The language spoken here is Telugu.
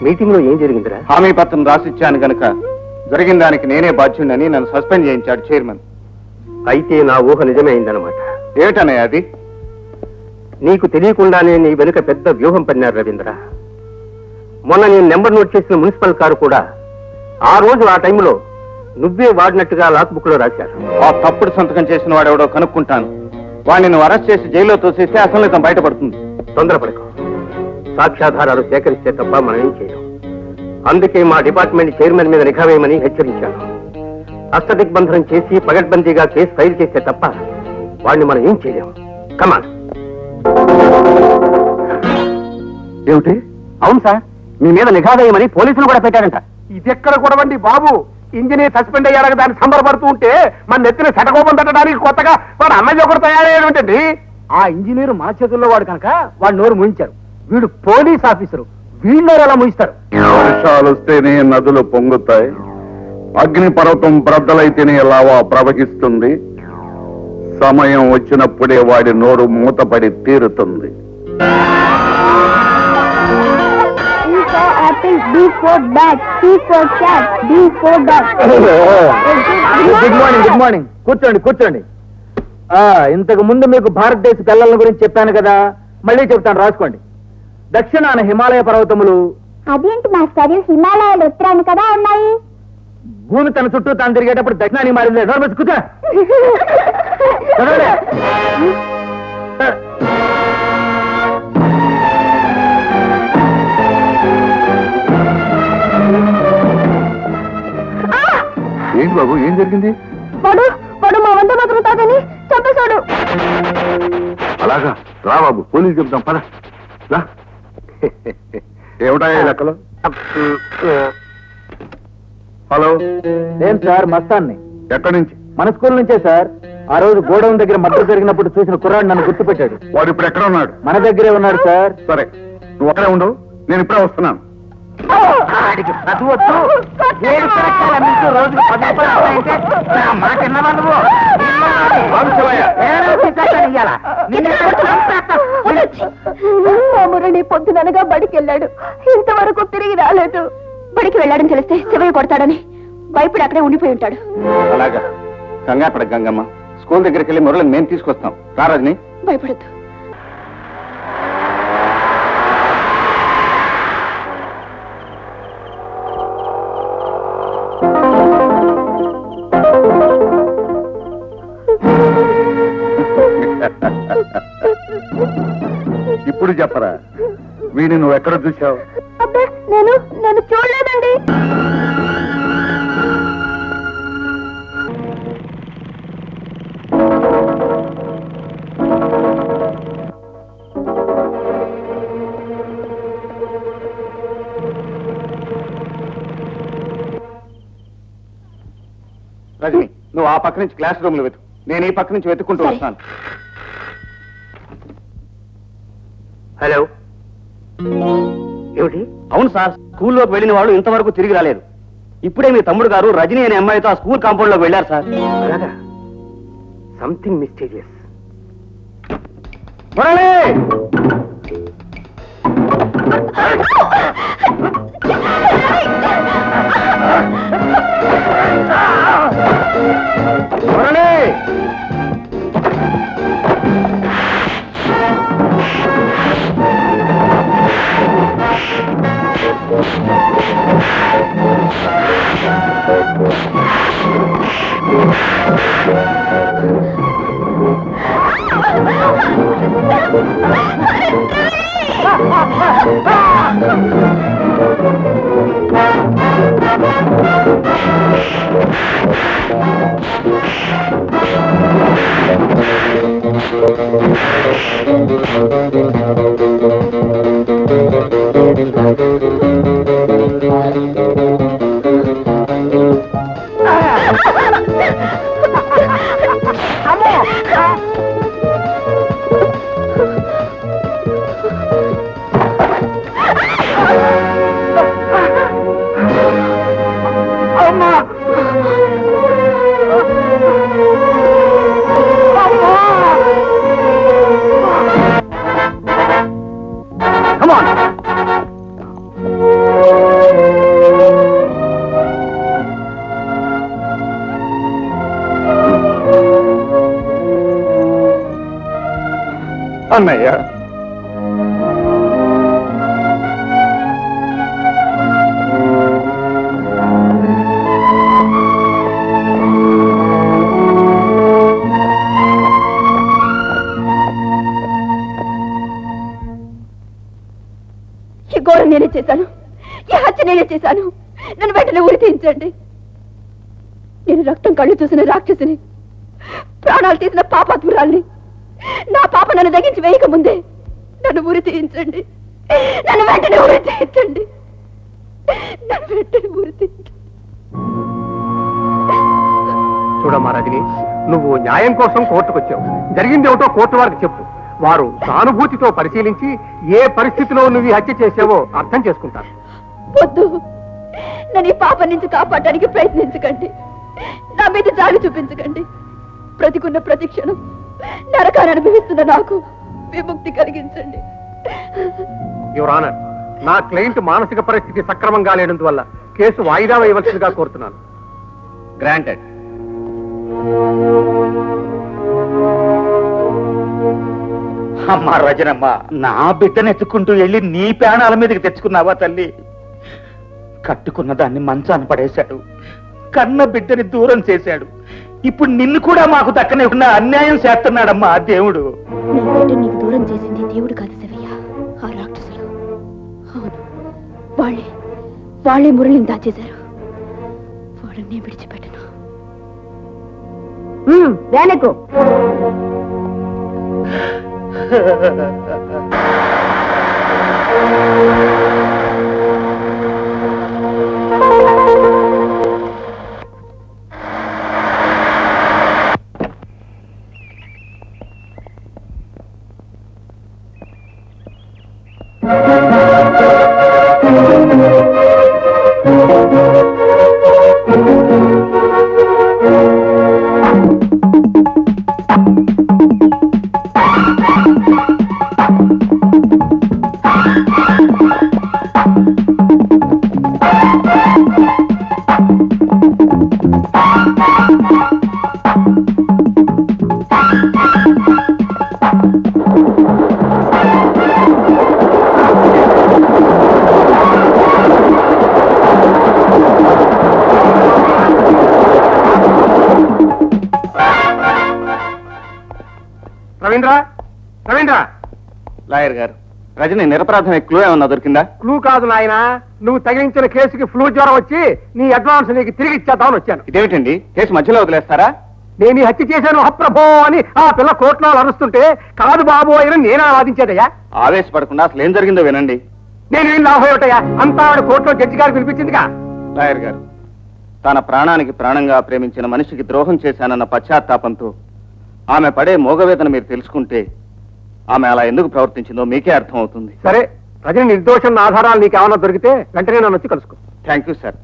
మీటింగ్ లో ఏం జరిగిందిరా? హామీ పత్రం రాసిచ్చాను గనక జరిగిన దానికి నేనే బాధ్యుడని నన్ను సస్పెండ్ చేయించాడు చైర్మన్. అయితే నా ఊహ నిజమే అయిందనమాట. ఏమిటన్నయ్య అది? నీకు తెలియకుండానే నీ వెనుక పెద్ద వ్యూహం పన్నారు రవీంద్ర. మొన్న నేను నెంబర్ నోట్ చేసిన మున్సిపల్ కారు కూడా ఆ రోజు ఆ టైంలో నువ్వే వాడినట్టుగా లాక్ బుక్ లో రాశారు. ఆ తప్పుడు సంతకం చేసిన వాడెవడో కనుక్కుంటాను. వాడిని నువ్వు అరెస్ట్ చేసి జైల్లో తోసేస్తే అసలు నిజం బయటపడుతుంది. తొందరపడకు. సాక్ష్యాధారాలు సేకరిస్తే తప్ప మనం ఏం చేయం. అందుకే మా డిపార్ట్మెంట్ చైర్మన్ మీద నిఘా వేయమని హెచ్చరించాను. అష్టదిగ్బంధనం చేసి పగడ్బందీగా కేసు ఫైల్ చేస్తే తప్ప వాడిని మనం ఏం చేయలేం. కమాన్. ఏమిటి? అవును సార్, మీ మీద నిఘా వేయమని పోలీసులు కూడా పెట్టారంట. ఇదెక్కడ కూడవండి బాబు? ఇంజనీర్ సస్పెండ్ అయ్యారని దాన్ని సంబరపడుతూ ఉంటే మన నెత్తిన శటకోపం తట్టడానికి కొత్తగా వాడు అన్నయ్య ఒకటి తయారయ్యేటండి. ఆ ఇంజనీర్ మన చేతుల్లో వాడు కనుక వాడు నోరు ముయించారు. వీడు పోలీస్ ఆఫీసరు, వీళ్ళు ఎలా ముయిస్తారు? వర్షాలు వస్తేనే నదులు పొంగుతాయి, అగ్ని పర్వతం బ్రద్దలైతేనే లావా ప్రవహిస్తుంది. సమయం వచ్చినప్పుడే వాడి నోరు మూతపడి తీరుతుంది. Good morning. కూర్చోండి కూర్చోండి. ఇంతకు ముందు మీకు భారతదేశ పిల్లల గురించి చెప్పాను కదా, మళ్ళీ చెప్తాను, రాసుకోండి. దక్షిణాన హిమాలయ పర్వతములు. అదేంటి మాస్టర్, హిమాలయాలు ఉత్తరాన్ని కదా ఉన్నాయి. భూమి తన చుట్టూ తాను తిరిగేటప్పుడు దక్షిణానికి మారింది. కూర్చో. ఏంటి బాబు, ఏం జరిగింది? వాడు మా వంట మాత్రం తాతని చంపేశాడు. అలాగా, రా బాబు, పోలీసు చెప్తాం, పద. ఏమిటా లెక్కలు? హలో, ఏం సార్? మస్తాన్ని. ఎక్కడి నుంచి? మన స్కూల్ నుంచే సార్. ఆ రోజు గోడౌన్ దగ్గర మద్దతు జరిగినప్పుడు చూసిన కుర్రాడు నన్ను గుర్తుపెట్టాడు. వాడు ఇప్పుడు ఎక్కడ ఉన్నాడు? మన దగ్గరే ఉన్నాడు సార్. సరే, నువ్వు ఒకడే ఉండవు, నేను ఇప్పుడే వస్తున్నాను. మురళి పొద్దుననగా బడికి వెళ్ళాడు, ఇంతవరకు తిరిగి రాలేదు. బడికి వెళ్ళాడని తెలిస్తే శివయ్య కొడతాడని భయపడి అక్కడే ఉండిపోయి ఉంటాడు. అలాగా, కంగాపడ గంగమ్మ. స్కూల్ దగ్గరికి వెళ్ళి మురళిని మేము తీసుకొస్తాం. రారజని, భయపడద్దు. ఇప్పుడు చెప్పరా, వీడిని నువ్వు ఎక్కడ చూసావు? నేను చూడలేదండి. రజని, నువ్వు ఆ పక్క నుంచి క్లాస్ రూమ్ లో వెతుకు, నేను ఈ పక్క నుంచి వెతుక్కుంటూ వస్తాను. హలో, ఏమిటి? అవును సార్, స్కూల్లోకి వెళ్ళిన వాడు ఇంతవరకు తిరిగి రాలేదు. ఇప్పుడే మీ తమ్ముడు గారు రజనీ అనే అమ్మాయితో ఆ స్కూల్ కాంపౌండ్ లోకి వెళ్ళారు సార్. అలాగా, సంథింగ్ మిస్టీరియస్. మురళి! మురళి! కమాన్. అన్నయ్య, ఈ ఘోరం నేనే చేశాను, ఈ హత్య నేనే చేశాను. నన్ను వెంటనే ఉరి తీయించండి. నేను రక్తం కళ్ళు చూసిన రాక్షసిని, ప్రాణాలు తీసిన పాపాత్మురాల్ని. నా పాప నన్ను దగించి వేయక ముందే నన్ను ఉరి తీయించండి. నన్ను వెంటనే ఉరి తీయించండి. నన్ను వెంటనే ఉరి తీయించండి. చూడమ్మా రజని, నువ్వు న్యాయం కోసం కోర్టుకొచ్చావు. జరిగింది ఏమిటో కోర్టు వారికి చెప్పు. వారు సానుభూతితో పరిశీలించి ఏ పరిస్థితిలో నువ్వు ఈ హత్య చేసావో అర్థం చేసుకుంటారు. వద్దు, నన్ను ఈ పాప నుంచి కాపాడడానికి ప్రయత్నించకండి. నా మీద జాలి చూపించకండి. ప్రతికున్న ప్రతి క్షణం నరకాన్ని అనుభవిస్తున్న నాకు విముక్తి కలిగించండి. యువర్ ఆనర్, నా క్లయింట్ మానసిక పరిస్థితి సక్రమంగా లేనందువల్ల కేసు వాయిదా వేయవలసిందిగా కోరుతున్నాను. గ్రాంటెడ్. అమ్మా రజనమ్మ, నా బిడ్డను ఎత్తుకుంటూ వెళ్ళి నీ ప్రాణాల మీదకి తెచ్చుకున్నావా తల్లి? కట్టుకున్న దాన్ని మంచాన పడేశాడు, కన్న బిడ్డని దూరం చేశాడు. ఇప్పుడు నిన్ను కూడా మాకు దక్కనివ్వకుండా అన్యాయం చేస్తున్నాడమ్మా ఆ దేవుడు. నీ బిడ్డ నీకు దూరం చేసింది దేవుడు కాదు శివయ్య, ఆ రాక్షసులు. అవును, వాళ్ళే మురళిని దాచేశారు. వాళ్ళని విడిచిపెట్టను. వేనకు రవీంద్ర, లాయర్ గారు, రజని నిరపరాధం క్లూ ఏమన్నా దొరికిందా? క్లూ కాదు నాయనా, నువ్వు తగిలించిన కేసుకి ఫ్లూ జ్వరం వచ్చి నీ అడ్వాన్స్ నీకు తిరిగి ఇచ్చేద్దామని వచ్చాను. ఇదేమిటండి, కేసు మధ్యలో వదిలేస్తారా? నేను ఈ హత్య చేశాను అప్రభో అని ఆ పిల్ల కోర్టులో అరుస్తుంటే కాదు బాబు అని నేను వాదించేదయ్యా. ఆవేశపడకుండా అసలు ఏం జరిగిందో వినండి. నేను ఏం లాభం ఏమిటయ్యా, అంతా ఆవిడ కోర్టులో జడ్జి గారికి పిలిపించిందిగా. లాయర్ గారు, తన ప్రాణానికి ప్రాణంగా ప్రేమించిన మనిషికి ద్రోహం చేశానన్న పశ్చాత్తాపంతో ఆమె పడే మోగవేదన మీరు తెలుసుకుంటే ఆమె అలా ఎందుకు ప్రవర్తించిందో మీకే అర్థం అవుతుంది. సరే, రజని నిర్దోషం ఆధారాలు నీకేమన్నా దొరికితే వెంటనే నన్ను వచ్చి కలుసుకో. Thank you sir.